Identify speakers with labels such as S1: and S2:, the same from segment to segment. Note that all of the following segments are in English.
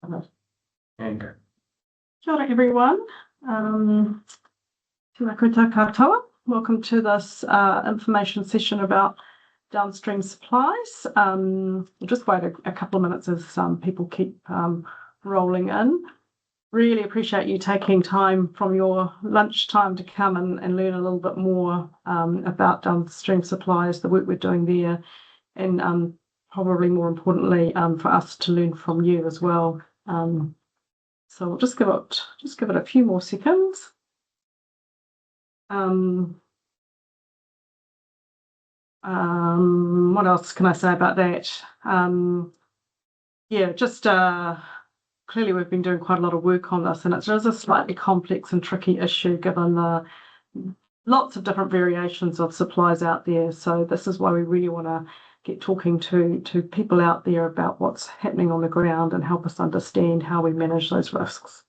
S1: And
S2: Kia ora everyone. Tēnā koutou katoa. Welcome to this information session about downstream supplies. We'll just wait a couple of minutes as people keep rolling in. Really appreciate you taking time from your lunchtime to come and learn a little bit more about downstream supplies, the work we're doing there, and probably more importantly for us to learn from you as well. So we'll just give it a few more seconds. What else can I say about that? Clearly we've been doing quite a lot of work on this, and it is a slightly complex and tricky issue given the lots of different variations of supplies out there. So this is why we really want to get talking to people out there about what's happening on the ground and help us understand how we manage those risks.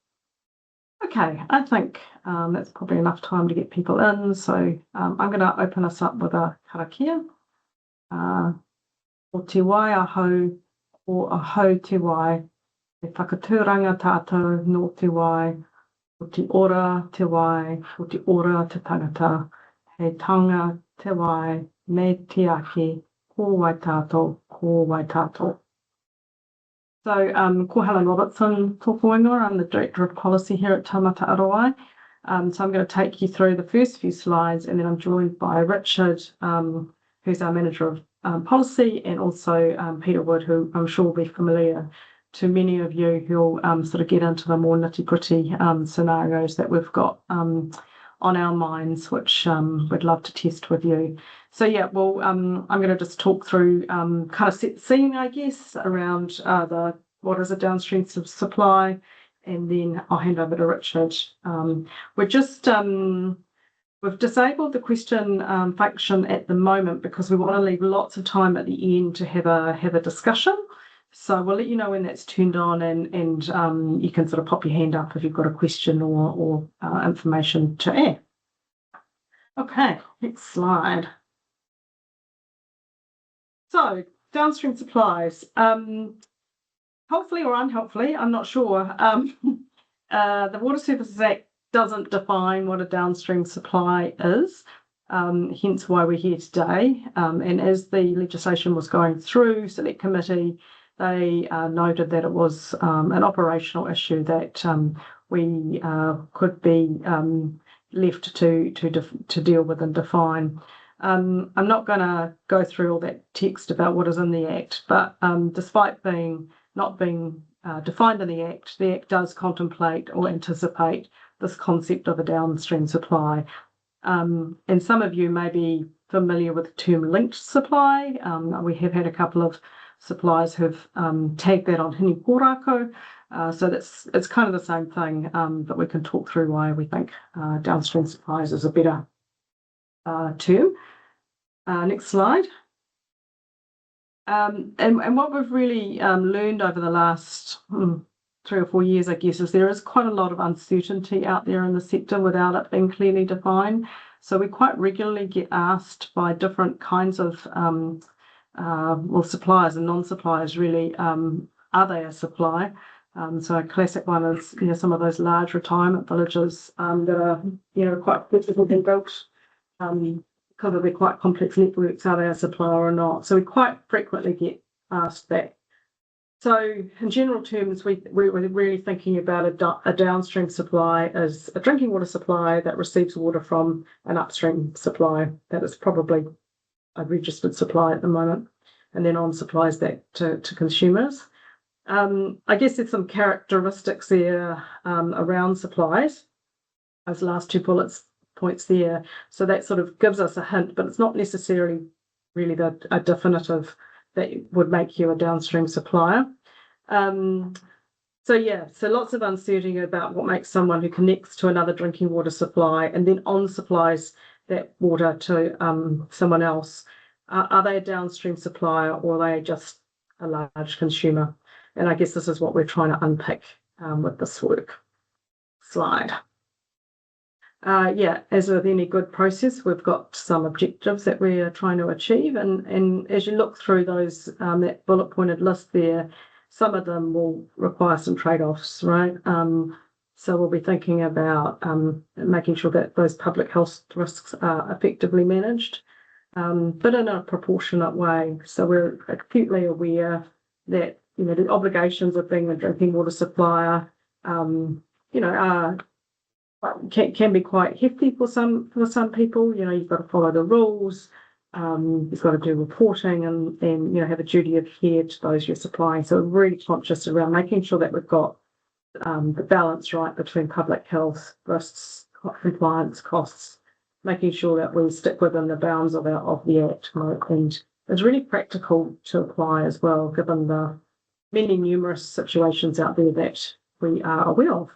S2: Okay, I think that's probably enough time to get people in. So I'm going to open us up with a karakia. O te wai ahau, o ahau te wai, e whakatūranga tātou no te wai, o te ora te wai, o te ora te tangata, he tanga te wai, me te ake, ko wai tātou, ko wai tātou. So, ko Helen Robertson tōku ingoa. I'm the Director of Policy here at Taumata Arowai. So I'm going to take you through the first few slides, and then I'm joined by Richard, who's our Manager of Policy, and also Peter Wood, who I'm sure will be familiar to many of you who'll sort of get into the more nitty-gritty scenarios that we've got on our minds, which we'd love to test with you. So yeah, well, I'm going to just talk through kind of set the scene, I guess, around what is a downstream supply, and then I'll hand over to Richard. We've disabled the question function at the moment because we want to leave lots of time at the end to have a discussion. So we'll let you know when that's turned on, and you can sort of pop your hand up if you've got a question or information to add. Okay, next slide. So downstream supplies, helpfully or unhelpfully, I'm not sure. The Water Services Act doesn't define what a downstream supply is, hence why we're here today. And as the legislation was going through Select Committee, they noted that it was an operational issue that we could be left to deal with and define. I'm not going to go through all that text about what is in the Act, but despite not being defined in the Act does contemplate or anticipate this concept of a downstream supply. And some of you may be familiar with the term linked supply. We have had a couple of suppliers who've tagged that on hini porako. So it's kind of the same thing, but we can talk through why we think downstream supplies is a better term. Next slide. And what we've really learned over the last 3 or 4 years, I guess, is there is quite a lot of uncertainty out there in the sector without it being clearly defined. So we quite regularly get asked by different kinds of suppliers and non-suppliers really, are they a supply? So a classic one is, some of those large retirement villages that are, quite difficult built because of their quite complex networks. Are they a supplier or not? So we quite frequently get asked that. So in general terms, we're really thinking about a downstream supply as a drinking water supply that receives water from an upstream supply that is probably a registered supply at the moment, and then on supplies that to consumers. I guess there's some characteristics there around supplies, those last 2 points there. So that sort of gives us a hint, but it's not necessarily really a definitive that would make you a downstream supplier. So lots of uncertainty about what makes someone who connects to another drinking water supply and then on supplies that water to someone else. Are they a downstream supplier, or are they just a large consumer? And I guess this is what we're trying to unpick with this work. Slide. As with any good process, we've got some objectives that we are trying to achieve, and as you look through those that bullet pointed list there, some of them will require some trade-offs, right? So we'll be thinking about making sure that those public health risks are effectively managed, but in a proportionate way. So we're acutely aware that the obligations of being a drinking water supplier, are can be quite hefty for some people. You've got to follow the rules. You've got to do reporting and have a duty of care to those you're supplying. So we're really conscious around making sure that we've got the balance right between public health risks, compliance costs, making sure that we stick within the bounds of the Act. And it's really practical to apply as well, given the many numerous situations out there that we are aware of.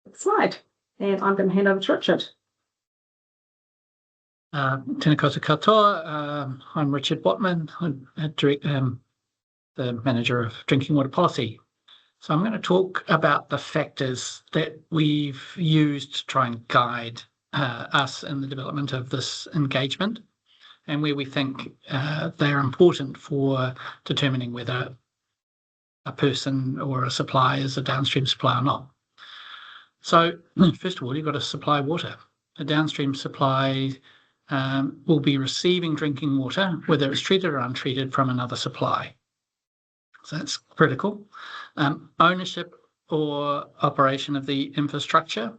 S2: Next slide. And I'm going to hand over to Richard.
S1: Tēnā koutou katoa. I'm Richard Botman. I'm the Manager of Drinking Water Policy. So I'm going to talk about the factors that we've used to try and guide us in the development of this engagement, and where we think they're important for determining whether a person or a supplier is a downstream supplier or not. So first of all, you've got to supply water. A downstream supply will be receiving drinking water, whether it's treated or untreated, from another supply. So that's critical. Ownership or operation of the infrastructure.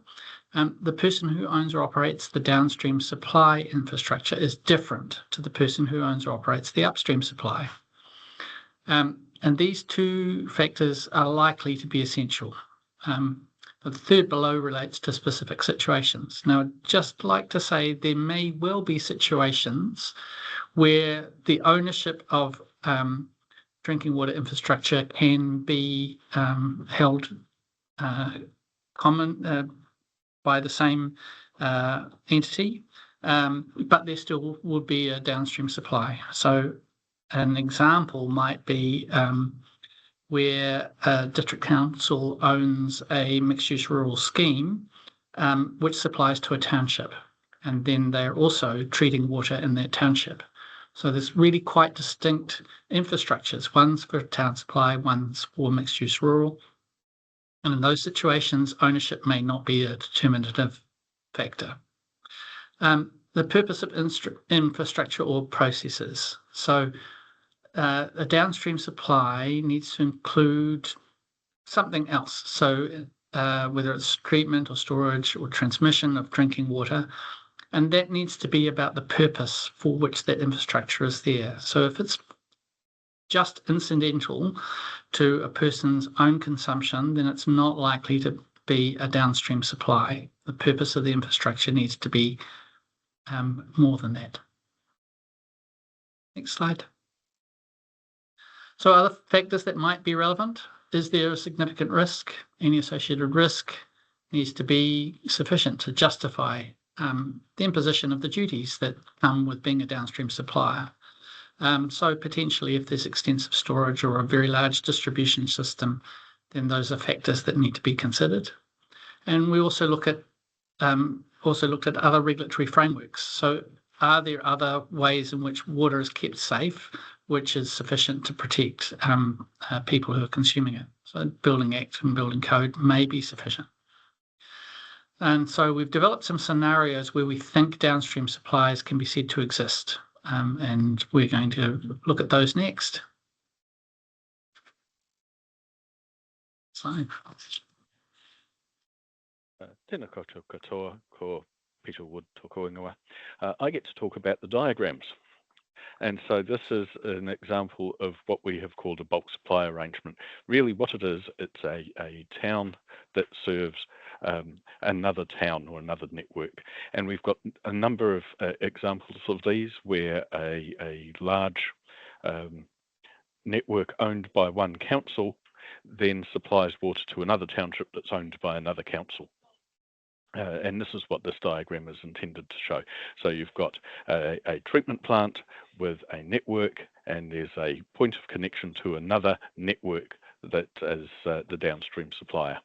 S1: The person who owns or operates the downstream supply infrastructure is different to the person who owns or operates the upstream supply. And these two factors are likely to be essential. The third below relates to specific situations. Now, I'd just like to say there may well be situations where the ownership of drinking water infrastructure can be held common by the same entity, but there still would be a downstream supply. So an example might be where a district council owns a mixed-use rural scheme which supplies to a township, and then they're also treating water in that township. So there's really quite distinct infrastructures. One's for town supply, one's for mixed-use rural. And in those situations, ownership may not be a determinative factor. The purpose of infrastructure or processes. So a downstream supply needs to include something else. So whether it's treatment or storage or transmission of drinking water, and that needs to be about the purpose for which that infrastructure is there. So if it's just incidental to a person's own consumption, then it's not likely to be a downstream supply. The purpose of the infrastructure needs to be more than that. Next slide. So other factors that might be relevant. Is there a significant risk? Any associated risk needs to be sufficient to justify the imposition of the duties that come with being a downstream supplier. So potentially if there's extensive storage or a very large distribution system, then those are factors that need to be considered. And we also looked at other regulatory frameworks. So are there other ways in which water is kept safe, which is sufficient to protect people who are consuming it? So Building Act and Building Code may be sufficient. And so we've developed some scenarios where we think downstream supplies can be said to exist. And we're going to look at those next. Slide.
S3: Tēnā koutou katoa, ko Peter Wood tōku ingoa. I get to talk about the diagrams. And so this is an example of what we have called a bulk supply arrangement. Really what it is, it's a town that serves another town or another network. And we've got a number of examples of these where a large network owned by one council then supplies water to another township that's owned by another council. And this is what this diagram is intended to show. So you've got a treatment plant with a network, and there's a point of connection to another network that is the downstream supplier.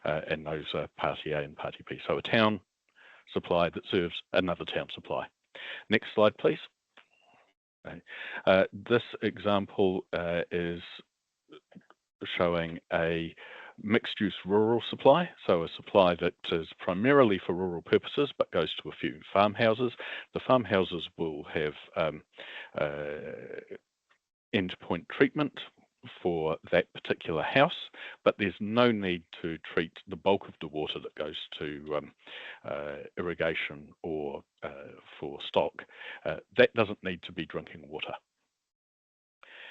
S3: And those are Party A and Party B. So a town supply that serves another town supply. Next slide, please. This example is showing a mixed-use rural supply, so a supply that is primarily for rural purposes but goes to a few farmhouses. The farmhouses will have endpoint treatment for that particular house, but there's no need to treat the bulk of the water that goes to irrigation or for stock. That doesn't need to be drinking water.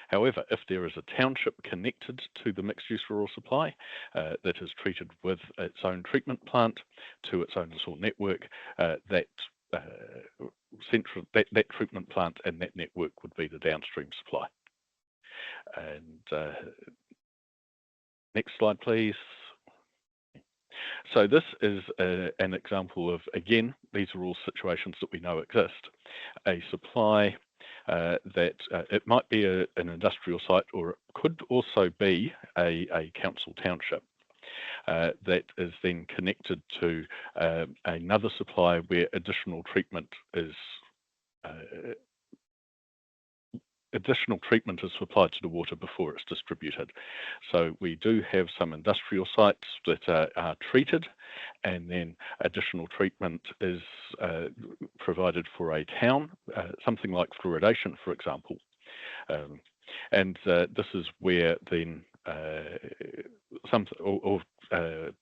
S3: However, if there is a township connected to the mixed-use rural supply that is treated with its own treatment plant to its own little network, that treatment plant and that network would be the downstream supply. And next slide, please. So this is an example of, again, these are all situations that we know exist. A supply that it might be an industrial site, or it could also be a council township that is then connected to another supply where additional treatment is applied to the water before it's distributed. So we do have some industrial sites that are treated, and then additional treatment is provided for a town, something like fluoridation, for example. And this is where then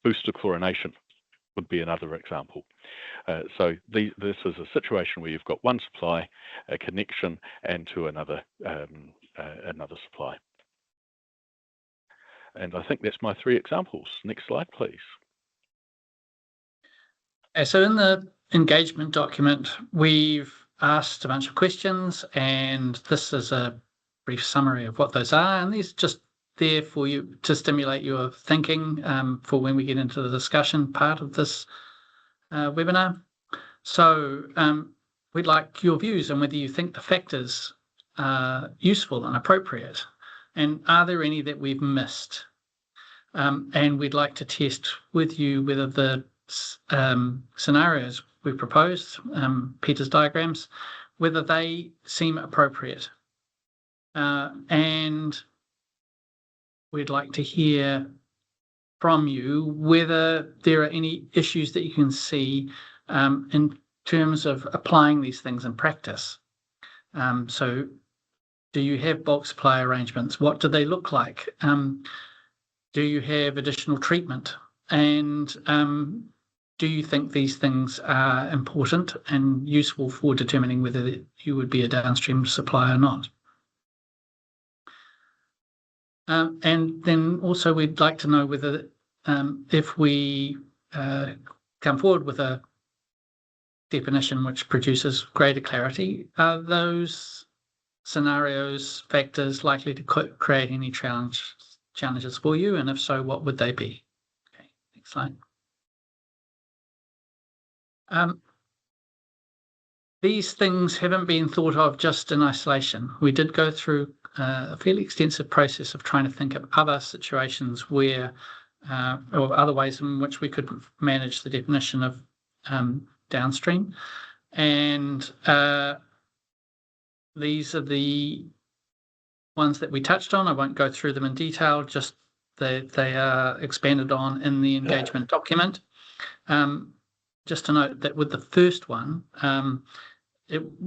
S3: booster chlorination would be another example. So this is a situation where you've got one supply, a connection, and to another supply. And I think that's my 3 examples. Next slide, please.
S1: So in the engagement document, we've asked a bunch of questions, and this is a brief summary of what those are, and these are just there for you to stimulate your thinking for when we get into the discussion part of this webinar. So we'd like your views on whether you think the factors are useful and appropriate, and are there any that we've missed? And we'd like to test with you whether the scenarios we proposed, Peter's diagrams, whether they seem appropriate. And we'd like to hear from you whether there are any issues that you can see in terms of applying these things in practice. So do you have bulk supply arrangements? What do they look like? Do you have additional treatment? And do you think these things are important and useful for determining whether you would be a downstream supplier or not? And then also we'd like to know whether if we come forward with a definition which produces greater clarity, are those scenarios, factors likely to create any challenges for you? And if so, what would they be? Okay, next slide. These things haven't been thought of just in isolation. We did go through a fairly extensive process of trying to think of other situations where, or other ways in which we could manage the definition of downstream. And these are the ones that we touched on. I won't go through them in detail, just they are expanded on in the engagement document. Just to note that with the first one,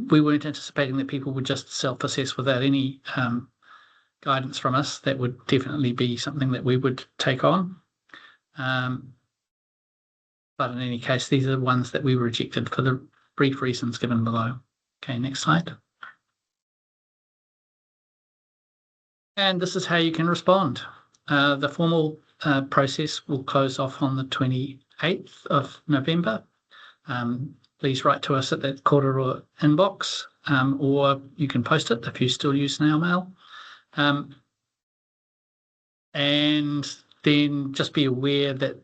S1: we weren't anticipating that people would just self-assess without any guidance from us. That would definitely be something that we would take on. But in any case, these are the ones that we rejected for the brief reasons given below. Okay, next slide. And this is how you can respond. The formal process will close off on the 28th of November. Please write to us at that Korero inbox, or you can post it if you still use snail mail. And then just be aware that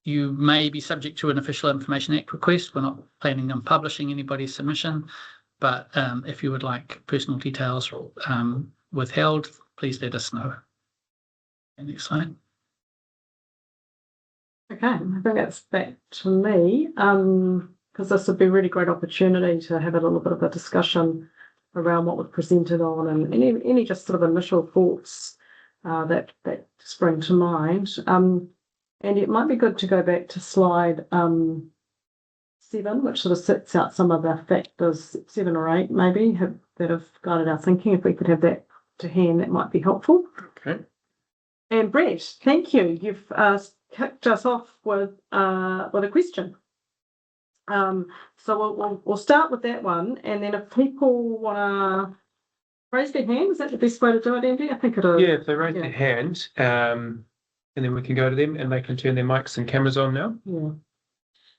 S1: you may be subject to an Official Information Act request. We're not planning on publishing anybody's submission, but if you would like personal details withheld, please let us know. Okay, next slide.
S2: Okay, I think that's back to me, because this would be a really great opportunity to have a little bit of a discussion around what we've presented on, and any just sort of initial thoughts that spring to mind. And it might be good to go back to slide 7, which sort of sets out some of the factors, 7 or 8 maybe, that have guided our thinking. If we could have that to hand, that might be helpful.
S1: Okay.
S2: And Brett, thank you. You've kicked us off with a question. So we'll start with that one, and then if people want to raise their hand, is that the best way to do it, Andy? I think it is.
S4: Yeah, if they raise their hand, and then we can go to them and they can turn their mics and cameras on now.
S2: Yeah.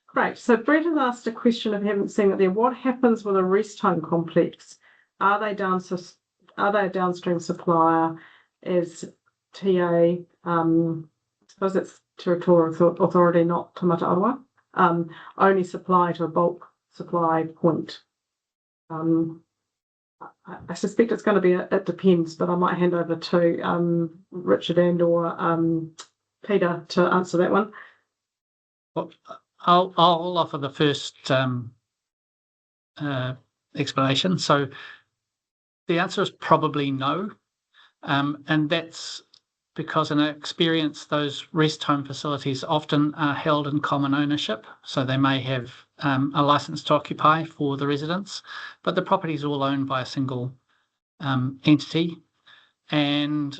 S2: Great. So Brett has asked a question, if you haven't seen it there. What happens with a rest home complex? Are they a downstream supplier? Is TA, I suppose it's Territorial Authority, not Taumata Arowai, only supply to a bulk supply point? I suspect it's going to be it depends, but I might hand over to Richard and or Peter to answer that one.
S1: Well, I'll offer the first explanation. So the answer is probably no, and that's because in experience those rest home facilities often are held in common ownership. So they may have a license to occupy for the residents, but the property is all owned by a single entity, and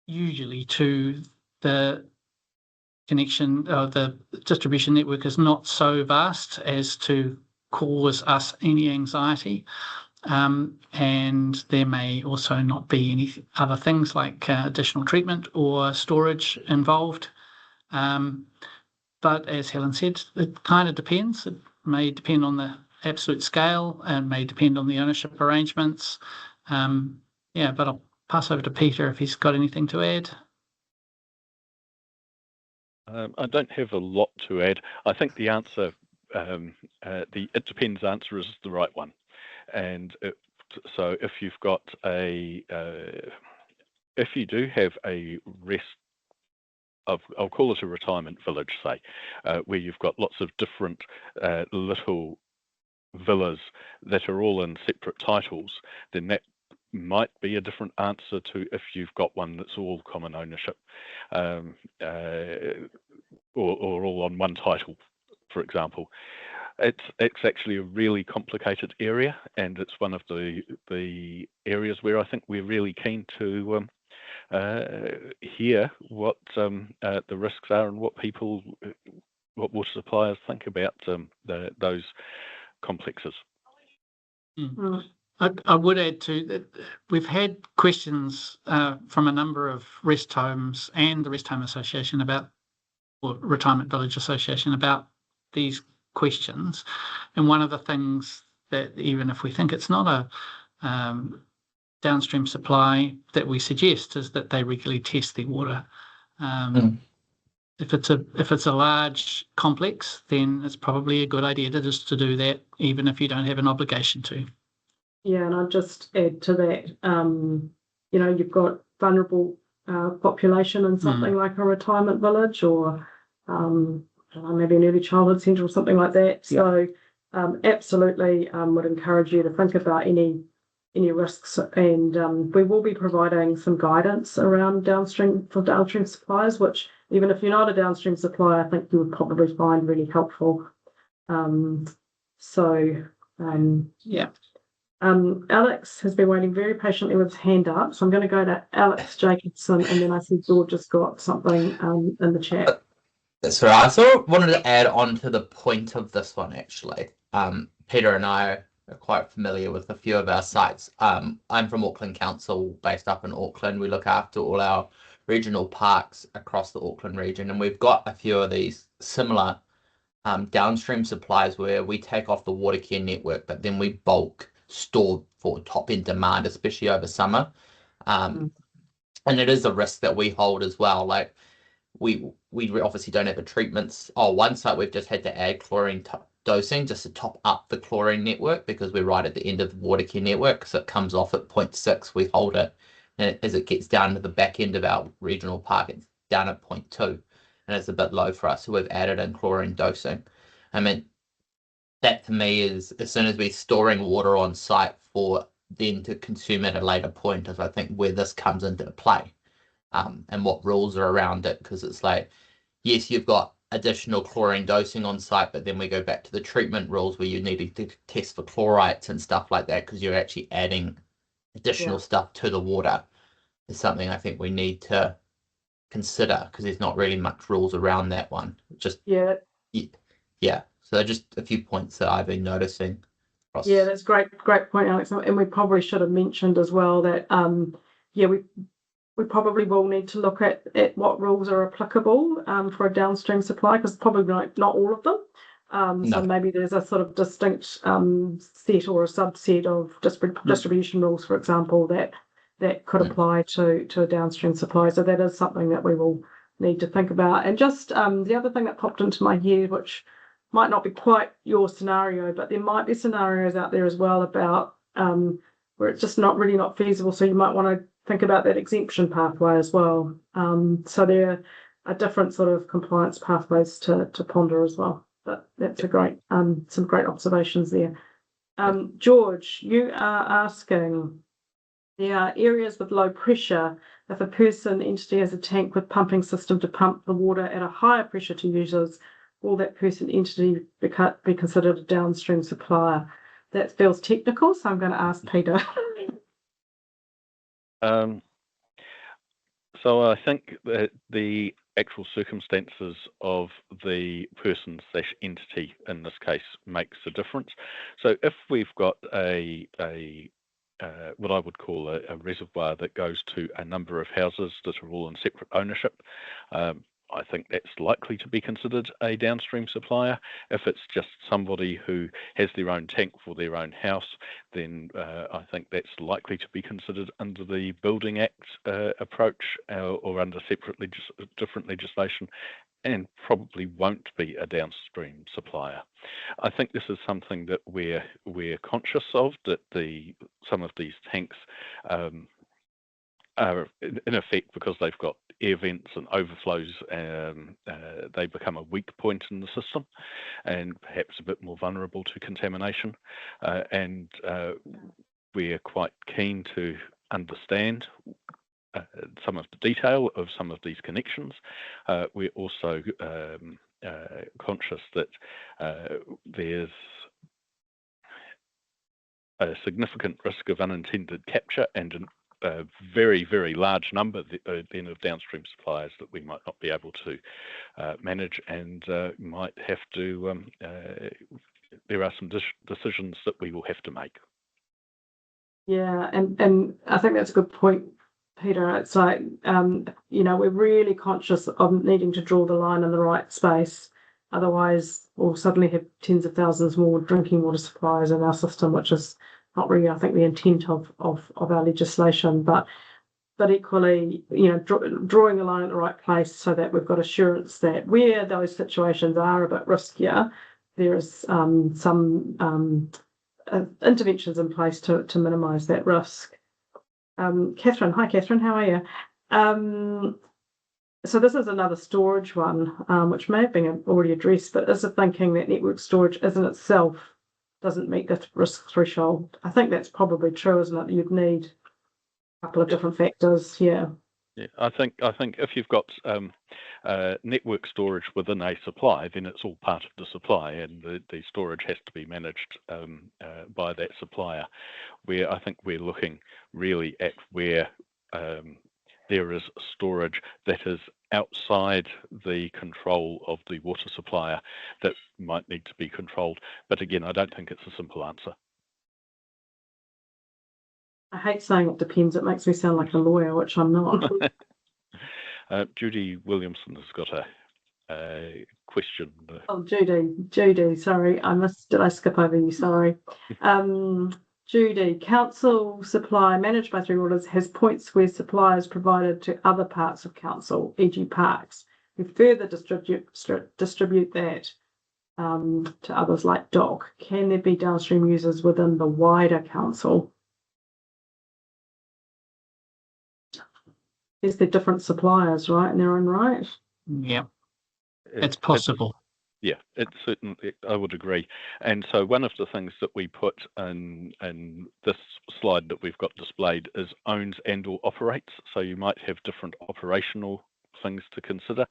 S1: usually to the connection or the distribution network is not so vast as to cause us any anxiety. And there may also not be any other things like additional treatment or storage involved. But as Helen said, it kind of depends. It may depend on the absolute scale and may depend on the ownership arrangements. But I'll pass over to Peter if he's got anything to add.
S3: I don't have a lot to add. I think the answer, the it depends answer is the right one. And so if you've got if you do have a rest, I'll call it a retirement village, say, where you've got lots of different little villas that are all in separate titles, then that might be a different answer to if you've got one that's all common ownership, or all on one title, for example. It's actually a really complicated area, and it's one of the areas where I think we're really keen to hear what the risks are and what water suppliers think about those complexes.
S1: I would add to that we've had questions from a number of rest homes and the Rest Home Association or Retirement Village Association about these questions. And one of the things that, even if we think it's not a downstream supply, that we suggest is that they regularly test their water. If it's a large complex, then it's probably a good idea to do that, even if you don't have an obligation to.
S2: Yeah, and I'd just add to that, you've got vulnerable population in something like a retirement village or maybe an early childhood centre or something like that. So absolutely would encourage you to think about any risks, and we will be providing some guidance around downstream suppliers, which even if you're not a downstream supplier, I think you would probably find really helpful. Alex has been waiting very patiently with his hand up, so I'm going to go to Alex Jacobson, and then I see George has got something in the chat.
S5: That's right. I sort of wanted to add on to the point of this one, actually. Peter and I are quite familiar with a few of our sites. I'm from Auckland Council, based up in Auckland. We look after all our regional parks across the Auckland region, and we've got a few of these similar downstream supplies where we take off the water care network, but then we bulk store for top-end demand, especially over summer. And it is a risk that we hold as well. Like, we obviously don't have the treatments. One site we've just had to add chlorine dosing just to top up the chlorine network because we're right at the end of the water care network, so it comes off at 0.6. We hold it, and as it gets down to the back end of our regional park, it's down at 0.2, and it's a bit low for us, so we've added in chlorine dosing. I mean, that to me is, as soon as we're storing water on site for then to consume at a later point is, I think, where this comes into play, and what rules are around it. Because it's like, yes, you've got additional chlorine dosing on site, but then we go back to the treatment rules where you need to test for chlorites and stuff like that, because you're actually adding additional stuff to the water. Is something I think we need to consider, because there's not really much rules around that one. Just
S2: Yeah.
S5: So just a few points that I've been noticing.
S2: Yeah, that's great point, Alex. And we probably should have mentioned as well that we probably will need to look at what rules are applicable for a downstream supply, because probably not all of them. So maybe there's a sort of distinct set or a subset of distribution rules, for example, that could apply to a downstream supply. So that is something that we will need to think about. And just the other thing that popped into my head, which might not be quite your scenario, but there might be scenarios out there as well about where it's just not feasible. So you might want to think about that exemption pathway as well. So there are different sort of compliance pathways to ponder as well. But that's a great some great observations there. George, you are asking, there are areas with low pressure. If a person entity has a tank with pumping system to pump the water at a higher pressure to users, will that person entity be considered a downstream supplier? That feels technical, so I'm going to ask Peter.
S3: So I think that the actual circumstances of the person/entity in this case makes a difference. So if we've got a what I would call a reservoir that goes to a number of houses that are all in separate ownership, I think that's likely to be considered a downstream supplier. If it's just somebody who has their own tank for their own house, then I think that's likely to be considered under the Building Act approach or under different legislation, and probably won't be a downstream supplier. I think this is something that we're conscious of, that some of these tanks are in effect, because they've got air vents and overflows, they become a weak point in the system and perhaps a bit more vulnerable to contamination. And we're quite keen to understand some of the detail of some of these connections. We're also conscious that there's a significant risk of unintended capture and a very, very large number then of downstream suppliers that we might not be able to manage, and might have to, there are some decisions that we will have to make.
S2: Yeah, and I think that's a good point, Peter. It's like, we're really conscious of needing to draw the line in the right space. Otherwise, we'll suddenly have tens of thousands more drinking water suppliers in our system, which is not really, I think, the intent of our legislation. But equally, drawing the line at the right place so that we've got assurance that where those situations are a bit riskier, there is some interventions in place to minimise that risk. Catherine, hi Catherine, how are you? So this is another storage one, which may have been already addressed, but is the thinking that network storage in itself doesn't meet the risk threshold? I think that's probably true, isn't it? You'd need a couple of different factors. Yeah,
S3: I think if you've got network storage within a supply, then it's all part of the supply, and the storage has to be managed by that supplier. Where I think we're looking really at where there is storage that is outside the control of the water supplier that might need to be controlled. But again, I don't think it's a simple answer.
S2: I hate saying it depends. It makes me sound like a lawyer, which I'm not.
S3: Judy Williamson has got a question.
S2: Oh, Judy, sorry, did I skip over you? Sorry. Judy, council supply managed by Three Waters has points where supply is provided to other parts of council, e.g. parks, who further distribute that to others like DOC. Can there be downstream users within the wider council? Is there different suppliers, right, in their own right?
S1: Yeah, it's possible.
S3: Yeah, it's certainly, I would agree. And so one of the things that we put in this slide that we've got displayed is owns and or operates. So you might have different operational things to consider.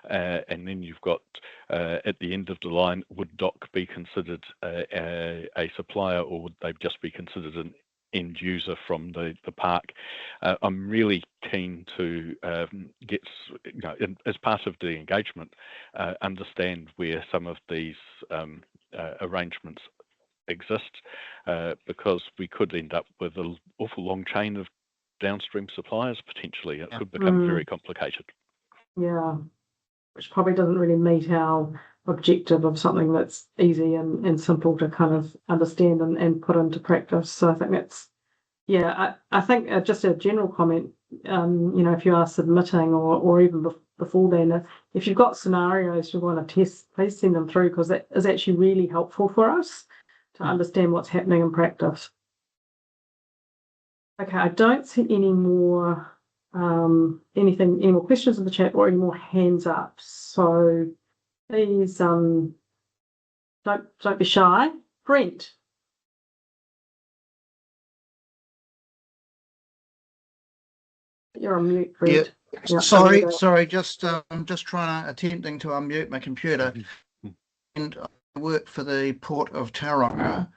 S3: And then you've got at the end of the line, would DOC be considered a supplier, or would they just be considered an end user from the park? I'm really keen to get, as part of the engagement, understand where some of these arrangements exist, because we could end up with an awful long chain of downstream suppliers potentially. It could become very complicated.
S2: Yeah, which probably doesn't really meet our objective of something that's easy and simple to kind of understand and put into practice. So I think that's, yeah, I think just a general comment, if you are submitting or even before then, if you've got scenarios you want to test, please send them through, because that is actually really helpful for us to understand what's happening in practice. Okay, I don't see any more any more questions in the chat or any more hands up. So please don't be shy. Brent. You're on mute, Brent.
S6: Yeah. Sorry, just attempting to unmute my computer. And I work for the Port of Tauranga.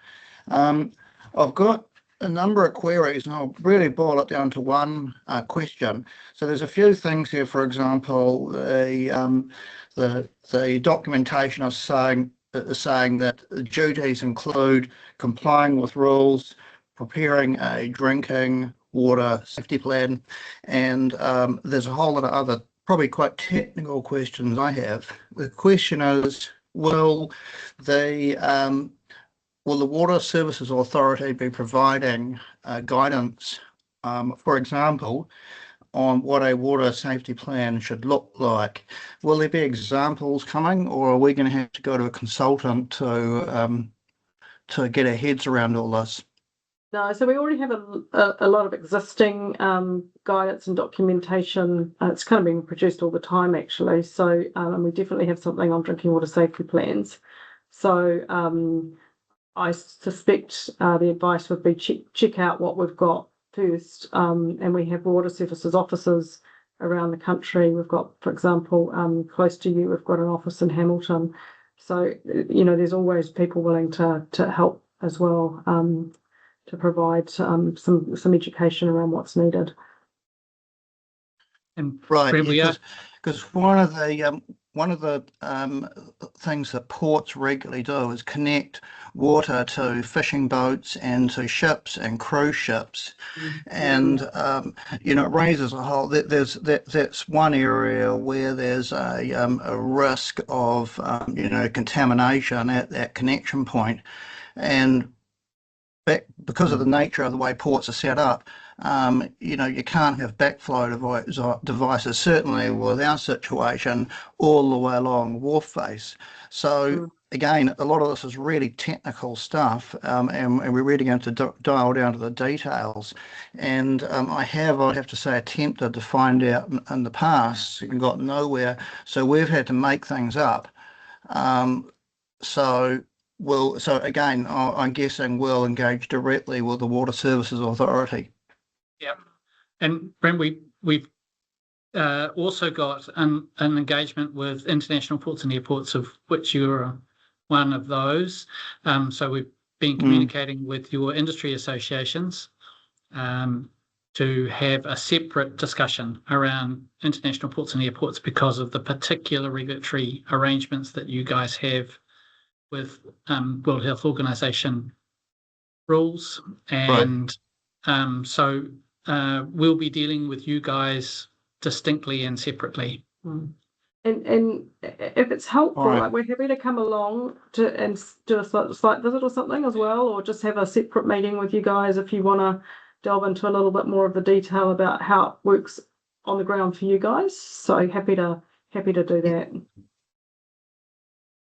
S6: I've got a number of queries, and I'll really boil it down to one question. So there's a few things here. For example, the documentation is saying that the duties include complying with rules, preparing a drinking water safety plan, and there's a whole lot of other probably quite technical questions I have. The question is, will the Water Services Authority be providing guidance, for example, on what a water safety plan should look like? Will there be examples coming, or are we going to have to go to a consultant to get our heads around all this?
S2: No, so we already have a lot of existing guidance and documentation. It's kind of being produced all the time, actually. So and we definitely have something on drinking water safety plans. So I suspect the advice would be check out what we've got first. And we have water services offices around the country. We've got, for example, close to you, we've got an office in Hamilton. So, there's always people willing to help as well, to provide some education around what's needed.
S1: And
S6: right, because one of the things that ports regularly do is connect water to fishing boats and to ships and cruise ships, and it raises a whole. That's one area where there's a risk of contamination at that connection point, and because of the nature of the way ports are set up, you can't have backflow devices, certainly with our situation, all the way along the wharf face. So again, a lot of this is really technical stuff, and we're really going to dial down to the details. And I have to say, attempted to find out in the past and got nowhere. So we've had to make things up. So again, I'm guessing we'll engage directly with the Water Services Authority.
S1: Yeah, and Brent, we've also got an engagement with international ports and airports, of which you're one of those. So we've been communicating with your industry associations to have a separate discussion around international ports and airports because of the particular regulatory arrangements that you guys have with World Health Organization rules, and so we'll be dealing with you guys distinctly and separately.
S2: And if it's helpful, like, we're happy to come along and do a slight visit or something as well, or just have a separate meeting with you guys if you want to delve into a little bit more of the detail about how it works on the ground for you guys. So happy to do that.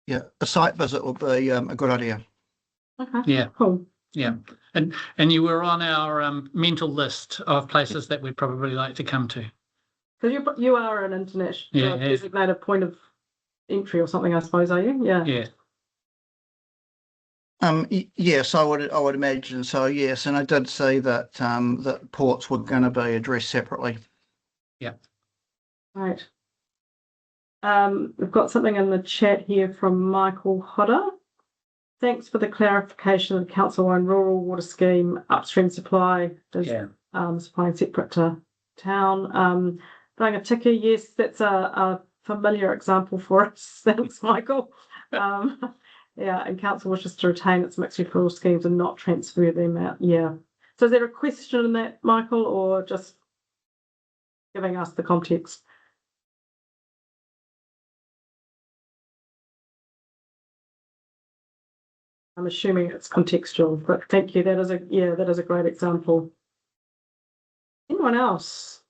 S6: Yeah, a site visit would be a good idea.
S2: Okay.
S1: Yeah.
S2: Cool.
S1: Yeah, and you were on our mental list of places that we'd probably like to come to.
S2: Because you are an international designated point of entry or something, I suppose, are you? Yeah.
S1: Yeah.
S6: Yes, I would imagine so. Yes, and I did see that that ports were going to be addressed separately.
S1: Yeah.
S2: Right. We've got something in the chat here from Michael Hodder. Thanks for the clarification of the council-owned rural water scheme upstream supply is supplying separate to town. Rangatiki, yes, that's a familiar example for us. Thanks, Michael. Yeah, and council wishes to retain its mixed rural schemes and not transfer them out. Yeah. So is there a question in that, Michael, or just giving us the context? I'm assuming it's contextual, but thank you. That is a great example. Anyone else?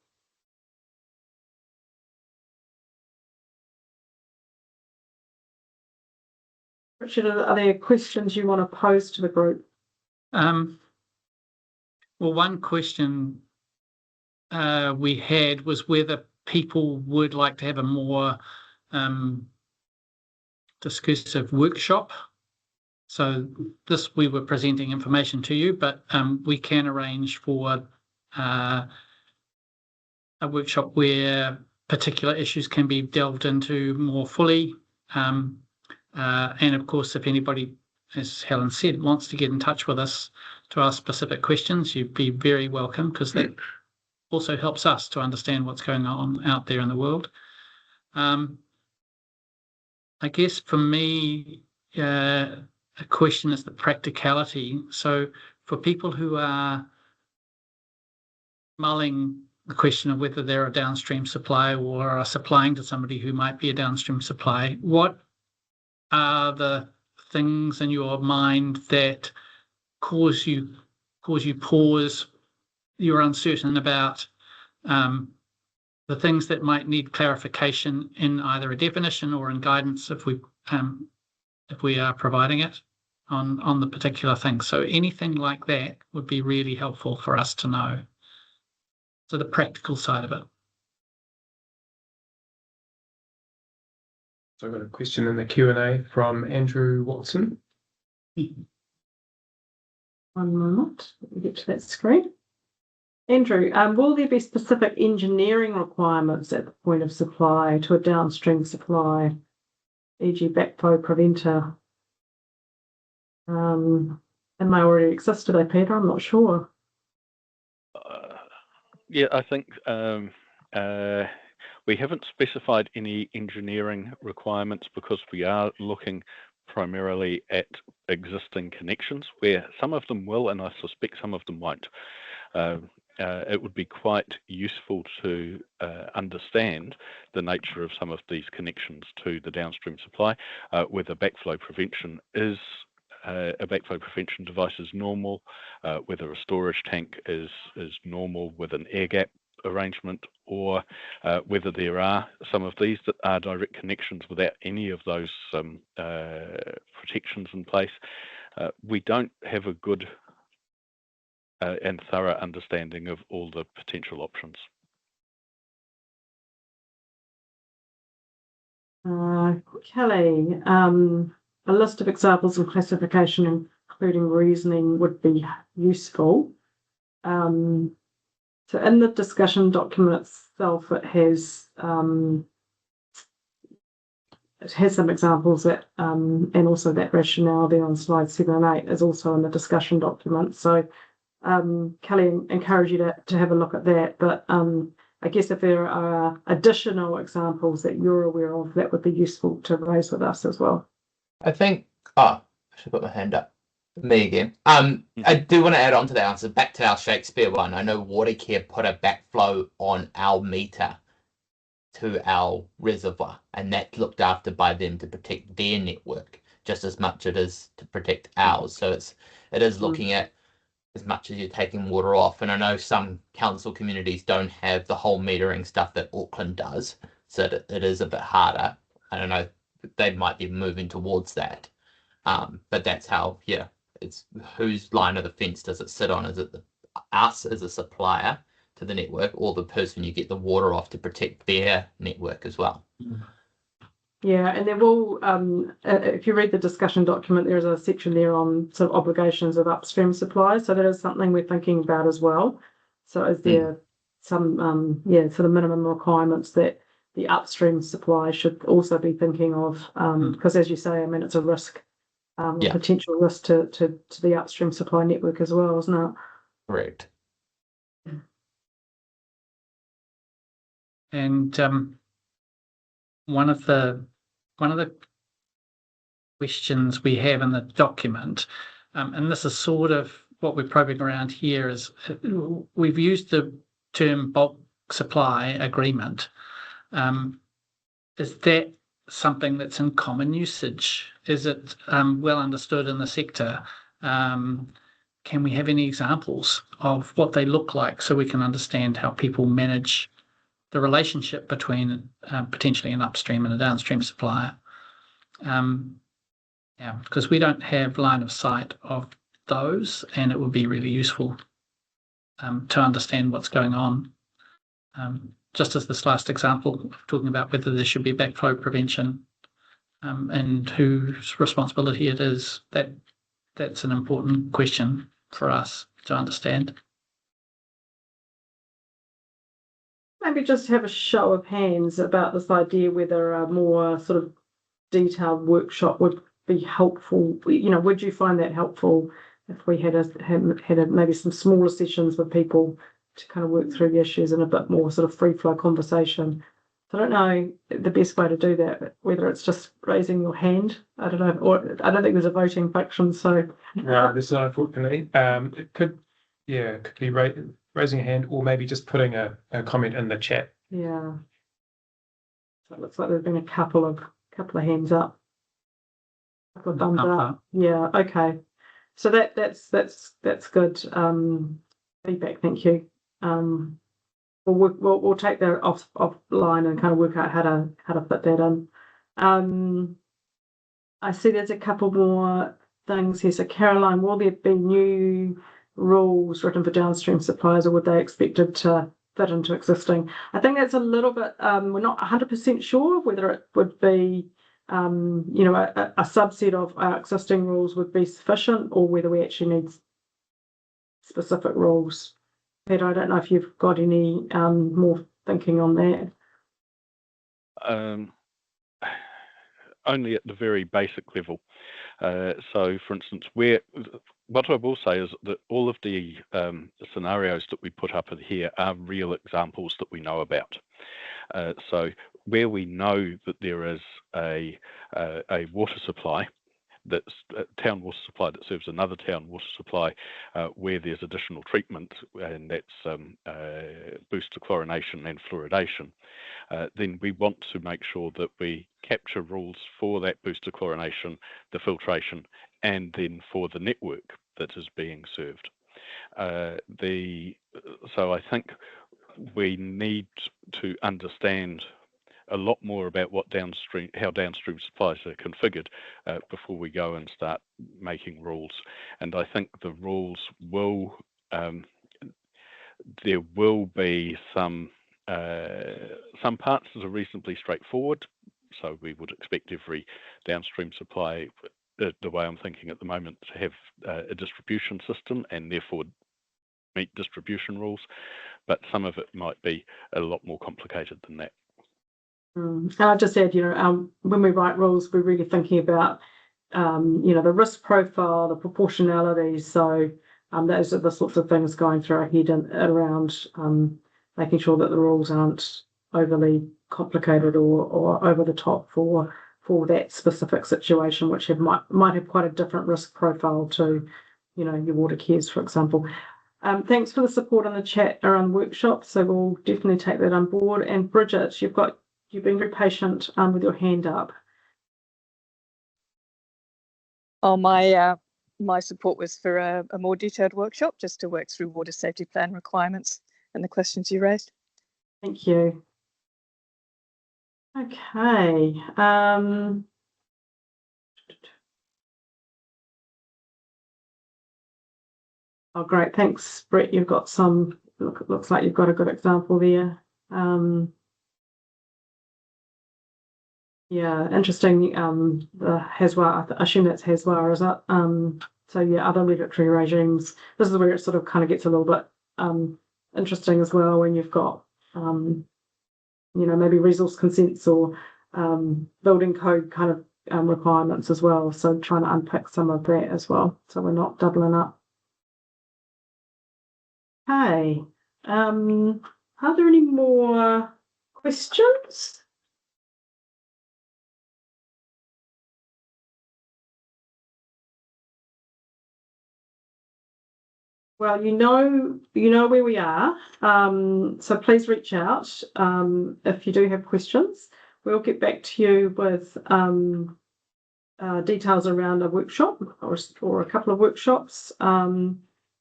S2: Richard, are there questions you want to pose to the group?
S1: Well, one question we had was whether people would like to have a more discursive workshop. So this, we were presenting information to you, but we can arrange for a workshop where particular issues can be delved into more fully. And of course, if anybody, as Helen said, wants to get in touch with us to ask specific questions, you'd be very welcome, because that also helps us to understand what's going on out there in the world. I guess for me, a question is the practicality. So for people who are mulling the question of whether they're a downstream supplier or are supplying to somebody who might be a downstream supply, what are the things in your mind that cause you pause? You're uncertain about the things that might need clarification in either a definition or in guidance if we are providing it on the particular thing. So anything like that would be really helpful for us to know. So the practical side of it.
S4: So I've got a question in the Q&A from Andrew Watson.
S2: One moment, let me get to that screen. Andrew, will there be specific engineering requirements at the point of supply to a downstream supply, e.g. backflow preventer? And they already exist, do they, Peter? I'm not sure.
S3: Yeah, I think we haven't specified any engineering requirements because we are looking primarily at existing connections, where some of them will, and I suspect some of them won't. It would be quite useful to understand the nature of some of these connections to the downstream supply, whether backflow prevention is a backflow prevention device is normal, whether a storage tank is normal with an air gap arrangement, or whether there are some of these that are direct connections without any of those protections in place. We don't have a good and thorough understanding of all the potential options.
S2: Kelly, a list of examples and classification, including reasoning, would be useful. So in the discussion document itself, it has some examples that, and also that rationale there on slide 7 and 8 is also in the discussion document. So Kelly, encourage you to have a look at that. But I guess if there are additional examples that you're aware of, that would be useful to raise with us as well.
S5: I think, I should put my hand up. Me again. I do want to add on to that answer, back to our Shakespeare one. I know Watercare put a backflow on our meter to our reservoir, and that's looked after by them to protect their network just as much as it is to protect ours. So it is looking at as much as you're taking water off. And I know some council communities don't have the whole metering stuff that Auckland does, so it is a bit harder. I don't know, they might be moving towards that. But that's how, yeah, it's whose line of the fence does it sit on? Is it us as a supplier to the network, or the person you get the water off to protect their network as well?
S2: Yeah, and there will, if you read the discussion document, there is a section there on sort of obligations of upstream supply. So that is something we're thinking about as well. So is there some, sort of minimum requirements that the upstream supply should also be thinking of? Because as you say, I mean, it's a risk, a potential risk to the upstream supply network as well, isn't it?
S5: Correct.
S1: And one of the questions we have in the document, and this is sort of what we're probing around here, is we've used the term bulk supply agreement. Is that something that's in common usage? Is it well understood in the sector? Can we have any examples of what they look like so we can understand how people manage the relationship between potentially an upstream and a downstream supplier? Because we don't have line of sight of those, and it would be really useful to understand what's going on. Just as this last example, talking about whether there should be backflow prevention and whose responsibility it is, that's an important question for us to understand.
S2: Maybe just have a show of hands about this idea whether a more sort of detailed workshop would be helpful. Would you find that helpful if we had maybe some smaller sessions with people to kind of work through the issues in a bit more sort of free flow conversation? I don't know the best way to do that, whether it's just raising your hand. I don't know, or I don't think there's a voting function. So
S4: no, this is unfortunately. It could be raising a hand, or maybe just putting a comment in the chat.
S2: Yeah. So it looks like there's been a couple of hands up. A couple of thumbs up. Yeah. Okay. So that's good feedback. Thank you. We'll take that offline and kind of work out how to fit that in. I see there's a couple more things here. So Caroline, will there be new rules written for downstream suppliers, or would they expected to fit into existing? I think that's a little bit. We're not 100% sure whether it would be, a subset of our existing rules would be sufficient, or whether we actually need specific rules. Peter, I don't know if you've got any more thinking on that.
S3: Only at the very basic level. So, for instance, what I will say is that all of the scenarios that we put up here are real examples that we know about. So, where we know that there is a water supply, that's a town water supply that serves another town water supply, where there's additional treatment, and that's booster chlorination and fluoridation, then we want to make sure that we capture rules for that booster chlorination, the filtration, and then for the network that is being served. So I think we need to understand a lot more about how downstream supplies are configured before we go and start making rules. And I think the rules will, there will be some parts that are reasonably straightforward. So we would expect every downstream supply, the way I'm thinking at the moment, to have a distribution system and therefore meet distribution rules. But some of it might be a lot more complicated than that.
S2: And I just said, when we write rules, we're really thinking about, the risk profile, the proportionality. So those are the sorts of things going through our head and around making sure that the rules aren't overly complicated or over the top for that specific situation, which might have quite a different risk profile to, your water cares, for example. Thanks for the support in the chat around the workshop. So we'll definitely take that on board. And Bridget, you've been very patient with your hand up.
S7: Oh, my support was for a more detailed workshop, just to work through water safety plan requirements and the questions you raised.
S2: Thank you. Okay. Oh, great. Thanks, Brett. You've got looks like you've got a good example there. Yeah, interesting. The HESWA, I assume that's HESWA, is it? So yeah, other regulatory regimes. This is where it sort of kind of gets a little bit interesting as well when you've got maybe resource consents or building code kind of requirements as well. So trying to unpick some of that as well, so we're not doubling up. Okay. Are there any more questions? Well, you know where we are. So please reach out if you do have questions. We'll get back to you with details around a workshop or a couple of workshops.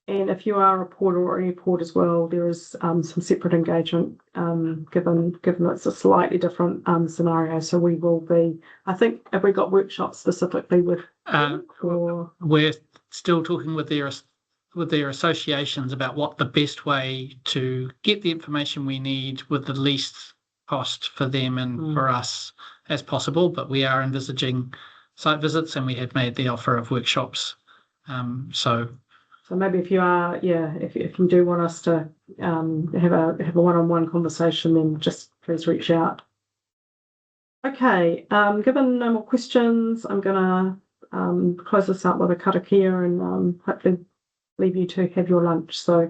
S2: And if you are a port or any port as well, there is some separate engagement given it's a slightly different scenario. So we will be. I think have we got workshops specifically with or
S1: we're still talking with their associations about what the best way to get the information we need with the least cost for them and for us as possible. But we are envisaging site visits, and we have made the offer of workshops. So
S2: maybe if you are, if you do want us to have a one-on-one conversation, then just please reach out. Okay, given no more questions, I'm gonna close this up with a karakia and hopefully leave you to have your lunch. So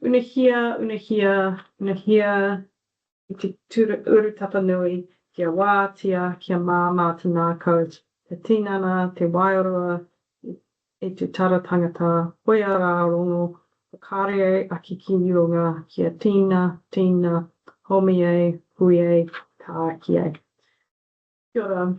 S2: unahia, i te urutapa nui, kia wātia, kia māma tēnākau, te tinana, te wairoa, e te tara tangata, hoi ara rongo, whakare aki ki runga, kia tina, homi e, hui e, tā ki e. Kia ora.